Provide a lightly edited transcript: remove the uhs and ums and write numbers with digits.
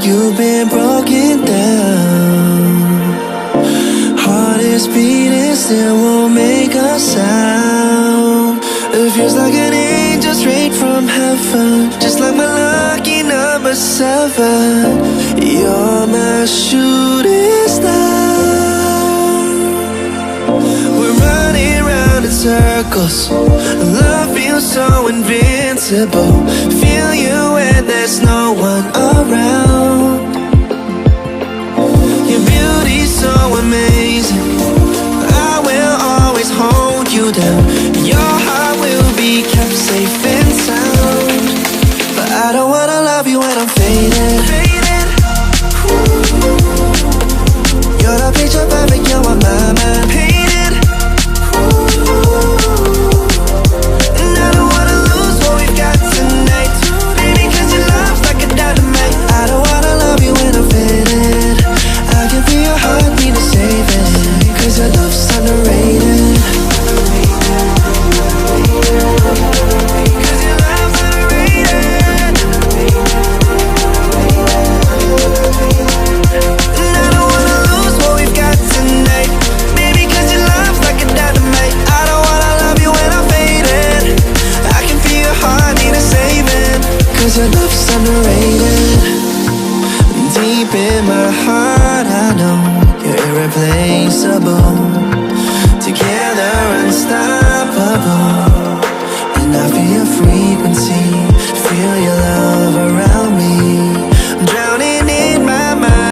you've been broken down. Heart is beating, still won't make a sound. It feels like an angel straight from heaven, just like my lucky number 7. You're my shooting star. We're running round in circles, love feels so invincible. Feel you when there's no one around. Your beauty's so amazing, I will always hold you down. Your heart will be kept safe and sound. But I don't wanna love you when I'm faded. You're the picture perfect, you're what my mind painted. And I don't wanna lose what we've got tonight, baby, cause your love's like a dynamite. I don't wanna love you when I'm faded. I can feel your heart need to save it, cause your love's underrated. Cause your love's underrated. And I don't wanna lose what we've got tonight, baby, cause your love's like a dynamite. I don't wanna love you when I'm faded. I can feel your heart need a saving, cause your love's underrated. Deep in my heart I know you're irreplaceable. Together unstoppable, and I feel your frequency.